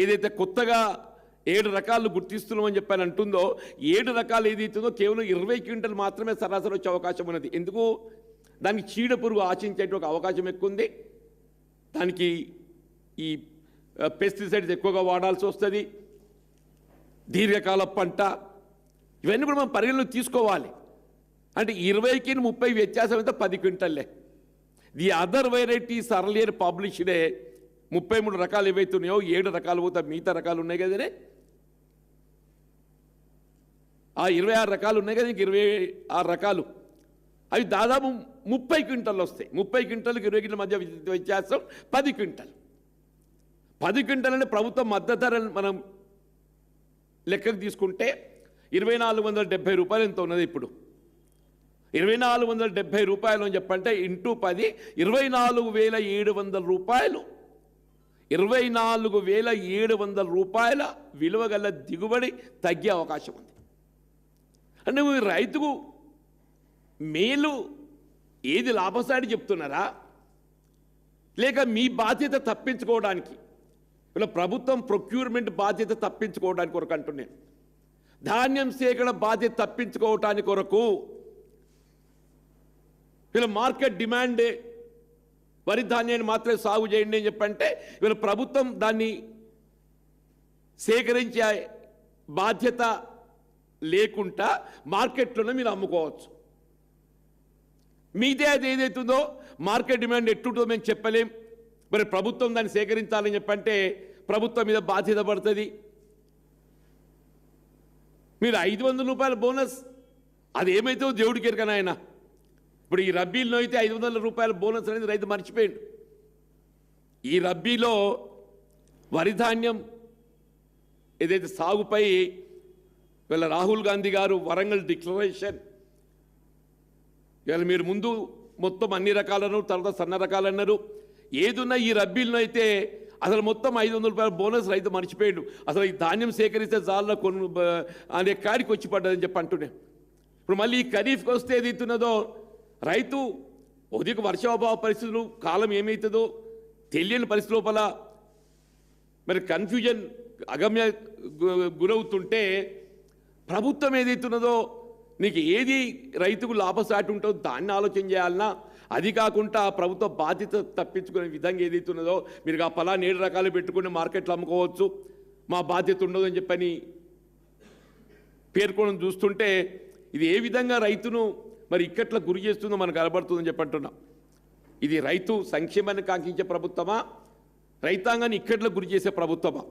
ఏదైతే కొత్తగా 7 రకాలు గుర్తిస్తున్నామని చెప్పని అంటుందో 7 రకాలు ఏదైతుందో కేవలం 20 క్వింటల్ మాత్రమే సరాసరి వచ్చే అవకాశం ఉన్నది. ఎందుకు? దానికి చీడ పురుగు ఆశించేటువంటి అవకాశం ఎక్కువ ఉంది. దానికి ఈ పెస్టిసైడ్స్ ఎక్కువగా వాడాల్సి వస్తుంది. దీర్ఘకాల పంట ఇవన్నీ కూడా మనం పరిగణలోకి తీసుకోవాలి. అంటే 20కి 30 వ్యత్యాసం అయితే 10 క్వింటల్లే. ది అదర్ వెరైటీస్ అర్లియర్ పబ్లిష్డే 33 రకాలు ఏవైతున్నాయో 7 రకాలు పోతే మిగతా రకాలు ఉన్నాయి కదనే. ఆ 26 రకాలు ఉన్నాయి కదా, ఇంక 26 రకాలు అవి దాదాపు 30 క్వింటల్ వస్తాయి. 30 క్వింటల్కి 20 క్వింటల్ మధ్య వ్యత్యాసం 10 క్వింటల్. 10 క్వింటల్ అంటే ప్రభుత్వం మద్దతు ధర మనం లెక్కకు తీసుకుంటే 2470 రూపాయలు ఎంత ఉన్నది ఇప్పుడు. 2470 రూపాయలు అని చెప్పంటే ఇంటూ 10 24,700 రూపాయలు. 24,700 రూపాయల విలువ గల దిగుబడి తగ్గే అవకాశం ఉంది. అంటే మీరు రైతుకు మేలు ఏది లాభసాటి చెప్తున్నారా, లేక మీ బాధ్యత తప్పించుకోవడానికి ఇలా ప్రభుత్వం ప్రొక్యూర్మెంట్ బాధ్యత తప్పించుకోవడానికి కొరకు అంటున్నాను. ధాన్యం సేకరణ బాధ్యత తప్పించుకోవటానికి కొరకు వీళ్ళ మార్కెట్ డిమాండే వరి ధాన్యాన్ని మాత్రమే సాగు చేయండి అని చెప్పంటే వీళ్ళ ప్రభుత్వం దాన్ని సేకరించే బాధ్యత లేకుండా మార్కెట్లోనే మీరు అమ్ముకోవచ్చు. మీదే అది ఏదైతుందో మార్కెట్ డిమాండ్ ఎట్టుంటుందో మేము చెప్పలేం. మరి ప్రభుత్వం దాన్ని సేకరించాలని చెప్పంటే ప్రభుత్వం మీద బాధ్యత పడుతుంది. మీరు 500 రూపాయల బోనస్ అది ఏమైతే దేవుడికి ఎరకనా ఆయన. ఇప్పుడు ఈ రబ్బీలో అయితే 500 రూపాయల బోనస్ అనేది రైతు మర్చిపోయాడు. ఈ రబ్బీలో వరి ధాన్యం ఏదైతే సాగుపై వీళ్ళ రాహుల్ గాంధీ గారు వరంగల్ డిక్లరేషన్ ఇవాళ మీరు ముందు మొత్తం అన్ని రకాలన్నారు, తర్వాత సన్న రకాలన్నారు. ఏదున్నా ఈ రబ్బీలో అయితే అసలు మొత్తం 500 రూపాయల బోనస్ రైతు మర్చిపోయాడు. అసలు ఈ ధాన్యం సేకరిస్తే జాల్లో కొన్ని అనే కాడికి వచ్చి పడ్డదని చెప్పి అంటున్నాను. ఇప్పుడు మళ్ళీ ఈ ఖరీఫ్కి వస్తే ఏది ఇస్తున్నదో రైతు ఉదయకు వర్షాభావ పరిస్థితులు కాలం ఏమవుతుందో తెలియని పరిస్థితి లోపల మరి కన్ఫ్యూజన్ అగమ్య గురవుతుంటే ప్రభుత్వం ఏదైతున్నదో నీకు ఏది రైతుకు లాభసాటి ఉంటుందో దాన్ని ఆలోచన చేయాలన్నా, అది కాకుండా ప్రభుత్వ బాధ్యత తప్పించుకునే విధంగా ఏదైతున్నదో మీరు ఆ ఫలాన్ని 7 రకాలు పెట్టుకుని మార్కెట్లో అమ్ముకోవచ్చు, మా బాధ్యత ఉండదు అని చెప్పని పేర్కొనడం చూస్తుంటే ఇది ఏ విధంగా రైతును మరి ఇక్కట్లా గురి చేస్తుందో మనకు కనబడుతుందని చెప్పంటున్నాం. ఇది రైతు సంక్షేమాన్ని కాంక్షించే ప్రభుత్వమా, రైతాంగాన్ని ఇక్కట్లా గురి చేసే ప్రభుత్వమా?